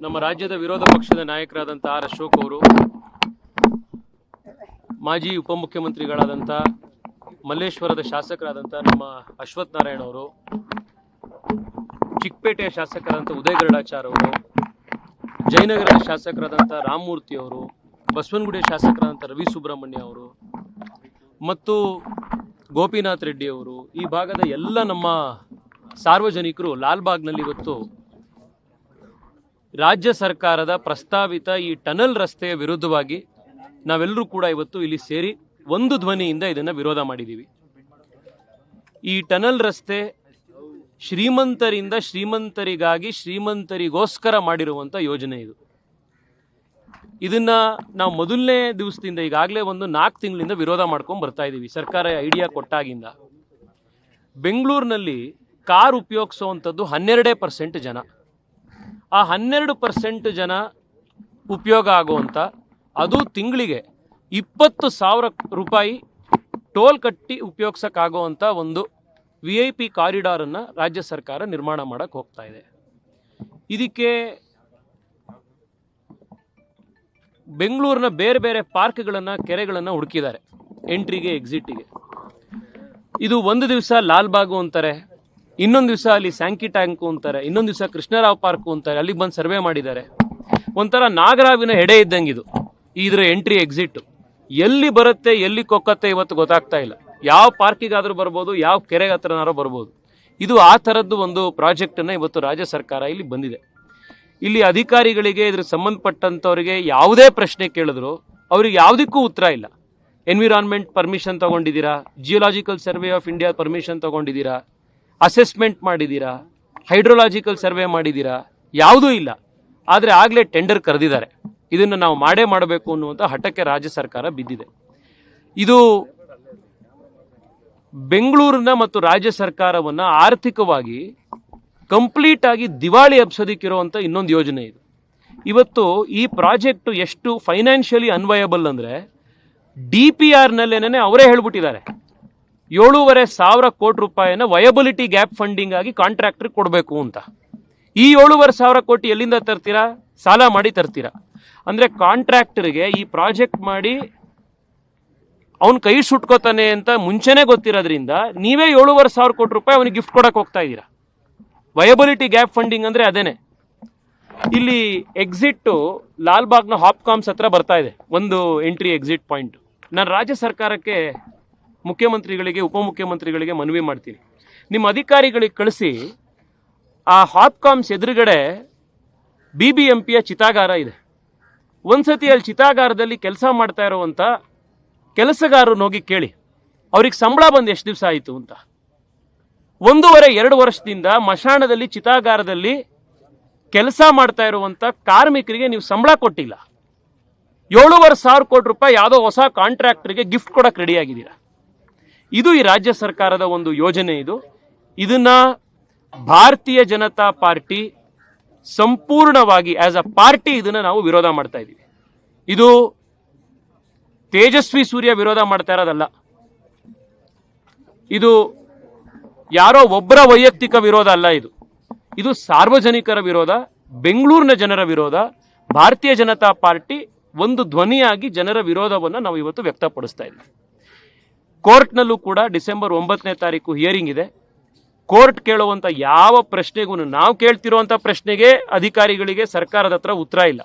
ನಮ್ಮ ರಾಜ್ಯದ ವಿರೋಧ ಪಕ್ಷದ ನಾಯಕರಾದಂಥ ಆರ್ ಅಶೋಕ್ ಅವರು, ಮಾಜಿ ಉಪಮುಖ್ಯಮಂತ್ರಿಗಳಾದಂಥ ಮಲ್ಲೇಶ್ವರದ ಶಾಸಕರಾದಂಥ ನಮ್ಮ ಅಶ್ವಥ್ ನಾರಾಯಣ ಅವರು, ಚಿಕ್ಕಪೇಟೆಯ ಶಾಸಕರಾದಂಥ ಉದಯ ಗರುಡಾಚಾರ್ ಅವರು, ಜಯನಗರದ ಶಾಸಕರಾದಂಥ ರಾಮಮೂರ್ತಿ ಅವರು, ಬಸವನಗುಡಿಯ ಶಾಸಕರಾದಂಥ ರವಿ ಸುಬ್ರಹ್ಮಣ್ಯ ಅವರು ಮತ್ತು ಗೋಪಿನಾಥ್ ರೆಡ್ಡಿ ಅವರು, ಈ ಭಾಗದ ಎಲ್ಲ ನಮ್ಮ ಸಾರ್ವಜನಿಕರು ಲಾಲ್ಬಾಗ್ನಲ್ಲಿ ಇವತ್ತು ರಾಜ್ಯ ಸರ್ಕಾರದ ಪ್ರಸ್ತಾವಿತ ಈ ಟನಲ್ ರಸ್ತೆಯ ವಿರುದ್ಧವಾಗಿ ನಾವೆಲ್ಲರೂ ಕೂಡ ಇವತ್ತು ಇಲ್ಲಿ ಸೇರಿ ಒಂದು ಧ್ವನಿಯಿಂದ ಇದನ್ನು ವಿರೋಧ ಮಾಡಿದ್ದೀವಿ. ಈ ಟನಲ್ ರಸ್ತೆ ಶ್ರೀಮಂತರಿಂದ ಶ್ರೀಮಂತರಿಗಾಗಿ ಶ್ರೀಮಂತರಿಗೋಸ್ಕರ ಮಾಡಿರುವಂಥ ಯೋಜನೆ ಇದು. ಇದನ್ನ ನಾವು ಮೊದಲನೇ ದಿವಸದಿಂದ ಈಗಾಗಲೇ ಒಂದು 4 ತಿಂಗಳಿಂದ ವಿರೋಧ ಮಾಡ್ಕೊಂಡು ಬರ್ತಾ ಇದ್ದೀವಿ. ಸರ್ಕಾರ ಐಡಿಯಾ ಕೊಟ್ಟಾಗಿಂದ ಬೆಂಗಳೂರಿನಲ್ಲಿ ಕಾರ್ ಉಪಯೋಗಿಸುವಂಥದ್ದು 12% ಜನ. ಆ 12% ಜನ ಉಪಯೋಗ ಆಗುವಂಥ, ಅದು ತಿಂಗಳಿಗೆ 20,000 ರೂಪಾಯಿ ಟೋಲ್ ಕಟ್ಟಿ ಉಪಯೋಗಿಸೋಕ್ಕಾಗುವಂಥ ಒಂದು VIP ಕಾರಿಡಾರನ್ನು ರಾಜ್ಯ ಸರ್ಕಾರ ನಿರ್ಮಾಣ ಮಾಡೋಕ್ಕೆ ಹೋಗ್ತಾ ಇದೆ. ಇದಕ್ಕೆ ಬೆಂಗಳೂರಿನ ಬೇರೆ ಬೇರೆ ಪಾರ್ಕ್ಗಳನ್ನು, ಕೆರೆಗಳನ್ನು ಹುಡುಕಿದ್ದಾರೆ ಎಂಟ್ರಿಗೆ, ಎಕ್ಸಿಟಿಗೆ. ಇದು ಒಂದು ದಿವಸ ಲಾಲ್ಬಾಗು ಅಂತಾರೆ, ಇನ್ನೊಂದು ದಿವಸ ಅಲ್ಲಿ ಸ್ಯಾಂಕಿ ಟ್ಯಾಂಕು ಅಂತಾರೆ, ಇನ್ನೊಂದು ದಿವಸ ಕೃಷ್ಣರಾವ್ ಪಾರ್ಕು ಅಂತಾರೆ. ಅಲ್ಲಿಗೆ ಬಂದು ಸರ್ವೆ ಮಾಡಿದ್ದಾರೆ. ಒಂಥರ ನಾಗರಾವಿನ ಹೆಡೆ ಇದ್ದಂಗೆ ಇದು, ಇದರ ಎಂಟ್ರಿ ಎಕ್ಸಿಟ್. ಎಲ್ಲಿ ಬರುತ್ತೆ ಎಲ್ಲಿ ಕೊಕ್ಕತ್ತೆ ಇವತ್ತು ಗೊತ್ತಾಗ್ತಾ ಇಲ್ಲ. ಯಾವ ಪಾರ್ಕಿಗಾದರೂ ಬರ್ಬೋದು, ಯಾವ ಕೆರೆಗೆ ಹತ್ರನಾರೋ ಬರ್ಬೋದು. ಇದು ಆ ಥರದ್ದು ಒಂದು ಪ್ರಾಜೆಕ್ಟನ್ನು ಇವತ್ತು ರಾಜ್ಯ ಸರ್ಕಾರ ಇಲ್ಲಿ ಬಂದಿದೆ. ಇಲ್ಲಿ ಅಧಿಕಾರಿಗಳಿಗೆ ಇದ್ರ ಸಂಬಂಧಪಟ್ಟಂಥವ್ರಿಗೆ ಯಾವುದೇ ಪ್ರಶ್ನೆ ಕೇಳಿದ್ರು ಅವ್ರಿಗೆ ಯಾವುದಕ್ಕೂ ಉತ್ತರ ಇಲ್ಲ. ಎನ್ವಿರಾನ್ಮೆಂಟ್ ಪರ್ಮಿಷನ್ ತೊಗೊಂಡಿದ್ದೀರಾ, geological survey of India permission ತೊಗೊಂಡಿದ್ದೀರಾ, ಅಸೆಸ್ಮೆಂಟ್ ಮಾಡಿದ್ದೀರಾ, ಹೈಡ್ರೋಲಾಜಿಕಲ್ ಸರ್ವೆ ಮಾಡಿದ್ದೀರಾ, ಯಾವುದೂ ಇಲ್ಲ. ಆದರೆ ಆಗಲೇ ಟೆಂಡರ್ ಕರೆದಿದ್ದಾರೆ. ಇದನ್ನು ನಾವು ಮಾಡಬೇಕು ಅನ್ನುವಂಥ ಹಠಕ್ಕೆ ರಾಜ್ಯ ಸರ್ಕಾರ ಬಿದ್ದಿದೆ. ಇದು ಬೆಂಗಳೂರಿನ ಮತ್ತು ರಾಜ್ಯ ಸರ್ಕಾರವನ್ನು ಆರ್ಥಿಕವಾಗಿ ಕಂಪ್ಲೀಟ್ ಆಗಿ ದಿವಾಳಿ ಎಬ್ಸೋದಕ್ಕಿರುವಂಥ ಇನ್ನೊಂದು ಯೋಜನೆ ಇದು. ಇವತ್ತು ಈ ಪ್ರಾಜೆಕ್ಟು ಎಷ್ಟು ಫೈನಾನ್ಷಿಯಲಿ ಅನ್ವಯಬಲ್ ಅಂದರೆ DPRನಲ್ಲೇನೇ ಅವರೇ ಹೇಳ್ಬಿಟ್ಟಿದ್ದಾರೆ, 7,500 ಕೋಟಿ ರೂಪಾಯಿನ ವಯಬಿಲಿಟಿ ಗ್ಯಾಪ್ ಫಂಡಿಂಗ್ ಆಗಿ ಕಾಂಟ್ರಾಕ್ಟ್ರಿಗೆ ಕೊಡಬೇಕು ಅಂತ. ಈ 7,500 ಕೋಟಿ ಎಲ್ಲಿಂದ ತರ್ತೀರಾ? ಸಾಲ ಮಾಡಿ ತರ್ತೀರಾ. ಅಂದರೆ ಕಾಂಟ್ರಾಕ್ಟರ್ಗೆ ಈ ಪ್ರಾಜೆಕ್ಟ್ ಮಾಡಿ ಅವನು ಕೈ ಸುಟ್ಕೋತಾನೆ ಅಂತ ಮುಂಚೆನೇ ಗೊತ್ತಿರೋದ್ರಿಂದ ನೀವೇ 7,500 ಕೋಟಿ ರೂಪಾಯಿ ಅವನಿಗೆ ಗಿಫ್ಟ್ ಕೊಡಕ್ಕೆ ಹೋಗ್ತಾ ಇದ್ದೀರಾ. ವಯಬಿಲಿಟಿ ಗ್ಯಾಪ್ ಫಂಡಿಂಗ್ ಅಂದರೆ ಅದೇನೆ. ಇಲ್ಲಿ ಎಕ್ಸಿಟ್ಟು ಲಾಲ್ಬಾಗ್ನ ಹಾಪ್ಕಾಮ್ಸ್ ಹತ್ರ ಬರ್ತಾ ಇದೆ, ಒಂದು ಎಂಟ್ರಿ ಎಕ್ಸಿಟ್ ಪಾಯಿಂಟ್. ನಾನು ರಾಜ್ಯ ಸರ್ಕಾರಕ್ಕೆ, ಮುಖ್ಯಮಂತ್ರಿಗಳಿಗೆ, ಉಪಮುಖ್ಯಮಂತ್ರಿಗಳಿಗೆ ಮನವಿ ಮಾಡ್ತೀನಿ, ನಿಮ್ಮ ಅಧಿಕಾರಿಗಳಿಗೆ ಕಳಿಸಿ ಆ ಹಾಪ್ಕಾಮ್ಸ್ ಎದುರುಗಡೆ BBMPಯ ಚಿತಾಗಾರ ಇದೆ. ಒಂದ್ಸತಿ ಅಲ್ಲಿ ಚಿತಾಗಾರದಲ್ಲಿ ಕೆಲಸ ಮಾಡ್ತಾ ಇರುವಂಥ ಕೆಲಸಗಾರರು ಹೋಗಿ ಕೇಳಿ, ಅವ್ರಿಗೆ ಸಂಬಳ ಬಂದು ಎಷ್ಟು ದಿವಸ ಆಯಿತು ಅಂತ. 1.5-2 ವರ್ಷದಿಂದ ಮಶಾಣದಲ್ಲಿ, ಚಿತಾಗಾರದಲ್ಲಿ ಕೆಲಸ ಮಾಡ್ತಾ ಇರುವಂಥ ಕಾರ್ಮಿಕರಿಗೆ ನೀವು ಸಂಬಳ ಕೊಟ್ಟಿಲ್ಲ. 7,500 ಕೋಟಿ ರೂಪಾಯಿ ಯಾವುದೋ ಹೊಸ ಕಾಂಟ್ರಾಕ್ಟರ್ಗೆ ಗಿಫ್ಟ್ ಕೊಡಕ್ಕೆ ರೆಡಿಯಾಗಿದ್ದೀರಾ. ಇದು ಈ ರಾಜ್ಯ ಸರ್ಕಾರದ ಒಂದು ಯೋಜನೆ. ಇದನ್ನ ಭಾರತೀಯ ಜನತಾ ಪಾರ್ಟಿ ಸಂಪೂರ್ಣವಾಗಿ ಆಸ್ ಅ ಪಾರ್ಟಿ ಇದನ್ನ ನಾವು ವಿರೋಧ ಮಾಡ್ತಾ ಇದ್ದೀವಿ. ಇದು ತೇಜಸ್ವಿ ಸೂರ್ಯ ವಿರೋಧ ಮಾಡ್ತಾ ಇರೋದಲ್ಲ, ಇದು ಯಾರೋ ಒಬ್ಬರ ವೈಯಕ್ತಿಕ ವಿರೋಧ ಅಲ್ಲ. ಇದು ಸಾರ್ವಜನಿಕರ ವಿರೋಧ, ಬೆಂಗಳೂರಿನ ಜನರ ವಿರೋಧ. ಭಾರತೀಯ ಜನತಾ ಪಾರ್ಟಿ ಒಂದು ಧ್ವನಿಯಾಗಿ ಜನರ ವಿರೋಧವನ್ನು ನಾವು ಇವತ್ತು ವ್ಯಕ್ತಪಡಿಸ್ತಾ ಇದ್ದೀವಿ. ಕೋರ್ಟ್ನಲ್ಲೂ ಕೂಡ ಡಿಸೆಂಬರ್ 9ನೇ ತಾರೀಕು ಹಿಯರಿಂಗ್ ಇದೆ. ಕೋರ್ಟ್ ಕೇಳುವಂಥ ಯಾವ ಪ್ರಶ್ನೆಗೂ, ನಾವು ಕೇಳ್ತಿರುವಂಥ ಪ್ರಶ್ನೆಗೆ ಅಧಿಕಾರಿಗಳಿಗೆ ಸರ್ಕಾರದ ಹತ್ರ ಉತ್ತರ ಇಲ್ಲ.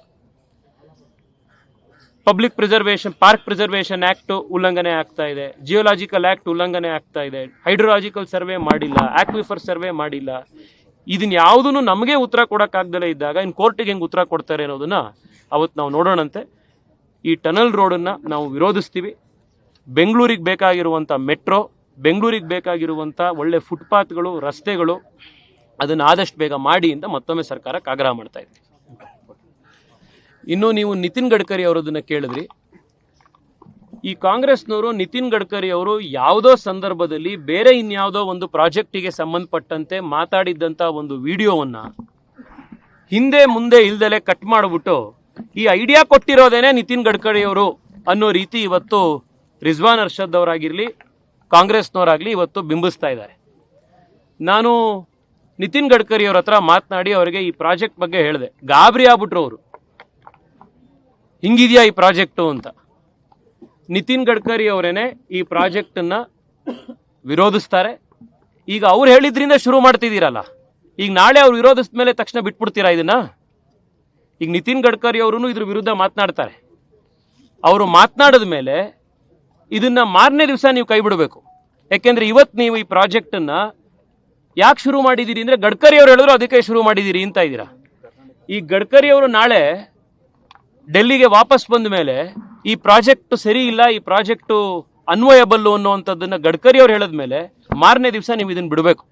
Public preservation, park preservation act ಉಲ್ಲಂಘನೆ ಆಗ್ತಾ ಇದೆ, ಜಿಯೋಲಾಜಿಕಲ್ ಆಕ್ಟ್ ಉಲ್ಲಂಘನೆ ಆಗ್ತಾ ಇದೆ, ಹೈಡ್ರೋಲಾಜಿಕಲ್ ಸರ್ವೆ ಮಾಡಿಲ್ಲ, ಆಕ್ವಿಫರ್ ಸರ್ವೆ ಮಾಡಿಲ್ಲ. ಇದನ್ನ ಯಾವುದನ್ನು ನಮಗೆ ಉತ್ತರ ಕೊಡೋಕ್ಕಾಗ್ದಲೇ ಇದ್ದಾಗ ಇನ್ನು ಕೋರ್ಟಿಗೆ ಹೆಂಗೆ ಉತ್ತರ ಕೊಡ್ತಾರೆ ಅನ್ನೋದನ್ನ ಅವತ್ತು ನಾವು ನೋಡೋಣಂತೆ. ಈ ಟನಲ್ ರೋಡನ್ನು ನಾವು ವಿರೋಧಿಸ್ತೀವಿ. ಬೆಂಗಳೂರಿಗೆ ಬೇಕಾಗಿರುವಂಥ ಮೆಟ್ರೋ, ಬೆಂಗಳೂರಿಗೆ ಬೇಕಾಗಿರುವಂಥ ಒಳ್ಳೆ ಫುಟ್ಪಾತ್ಗಳು, ರಸ್ತೆಗಳು, ಅದನ್ನು ಆದಷ್ಟು ಬೇಗ ಮಾಡಿ ಅಂತ ಮತ್ತೊಮ್ಮೆ ಸರ್ಕಾರಕ್ಕೆ ಆಗ್ರಹ ಮಾಡ್ತಾ ಇದ್ದೀವಿ. ಇನ್ನು ನೀವು ನಿತಿನ್ ಗಡ್ಕರಿ ಅವರದನ್ನ ಕೇಳಿದ್ರಿ. ಈ ಕಾಂಗ್ರೆಸ್ನವರು ನಿತಿನ್ ಗಡ್ಕರಿ ಅವರು ಯಾವುದೋ ಸಂದರ್ಭದಲ್ಲಿ ಬೇರೆ ಇನ್ಯಾವುದೋ ಒಂದು ಪ್ರಾಜೆಕ್ಟಿಗೆ ಸಂಬಂಧಪಟ್ಟಂತೆ ಮಾತಾಡಿದ್ದಂಥ ಒಂದು ವಿಡಿಯೋವನ್ನು ಹಿಂದೆ ಮುಂದೆ ಇಲ್ದಲೆ ಕಟ್ ಮಾಡಿಬಿಟ್ಟು ಈ ಐಡಿಯಾ ಕೊಟ್ಟಿರೋದೇನೆ ನಿತಿನ್ ಗಡ್ಕರಿ ಅವರು ಅನ್ನೋ ರೀತಿ ಇವತ್ತು ರಿಜ್ವಾನ್ ಅರ್ಷದ್ ಅವರಾಗಿರಲಿ, ಕಾಂಗ್ರೆಸ್ನವರಾಗಲಿ ಇವತ್ತು ಬಿಂಬಿಸ್ತಾ ಇದ್ದಾರೆ. ನಾನು ನಿತಿನ್ ಗಡ್ಕರಿ ಅವ್ರ ಹತ್ರ ಮಾತನಾಡಿ ಅವರಿಗೆ ಈ ಪ್ರಾಜೆಕ್ಟ್ ಬಗ್ಗೆ ಹೇಳಿದೆ. ಗಾಬರಿ ಆಗ್ಬಿಟ್ರು ಅವರು, ಹಿಂಗಿದ್ಯಾ ಈ ಪ್ರಾಜೆಕ್ಟು ಅಂತ. ನಿತಿನ್ ಗಡ್ಕರಿ ಅವರೇನೆ ಈ ಪ್ರಾಜೆಕ್ಟನ್ನು ವಿರೋಧಿಸ್ತಾರೆ. ಈಗ ಅವ್ರು ಹೇಳಿದ್ರಿಂದ ಶುರು ಮಾಡ್ತಿದ್ದೀರಲ್ಲ, ಈಗ ನಾಳೆ ಅವ್ರು ವಿರೋಧಿಸಿದ ಮೇಲೆ ತಕ್ಷಣ ಬಿಟ್ಬಿಡ್ತೀರಾ ಇದನ್ನ? ಈಗ ನಿತಿನ್ ಗಡ್ಕರಿ ಅವರು ಇದ್ರ ವಿರುದ್ಧ ಮಾತನಾಡ್ತಾರೆ. ಅವರು ಮಾತನಾಡಿದ ಮೇಲೆ ಇದನ್ನ ಮಾರನೇ ದಿವಸ ನೀವು ಕೈ ಬಿಡಬೇಕು. ಯಾಕೆಂದ್ರೆ ಇವತ್ತು ನೀವು ಈ ಪ್ರಾಜೆಕ್ಟನ್ನು ಯಾಕೆ ಶುರು ಮಾಡಿದ್ದೀರಿ ಅಂದರೆ ಗಡ್ಕರಿ ಅವರು ಹೇಳಿದ್ರು ಅದಕ್ಕೆ ಶುರು ಮಾಡಿದ್ದೀರಿ ಅಂತ ಇದ್ದೀರಾ. ಈ ಗಡ್ಕರಿ ಅವರು ನಾಳೆ ಡೆಲ್ಲಿಗೆ ವಾಪಸ್ ಬಂದ ಮೇಲೆ ಈ ಪ್ರಾಜೆಕ್ಟ್ ಸರಿ ಇಲ್ಲ, ಈ ಪ್ರಾಜೆಕ್ಟು ಅನ್ವಯಬಲ್ಲು ಅನ್ನುವಂಥದ್ದನ್ನು ಗಡ್ಕರಿ ಅವರು ಹೇಳಿದ ಮೇಲೆ ಮಾರನೇ ದಿವಸ ನೀವು ಇದನ್ನು ಬಿಡಬೇಕು.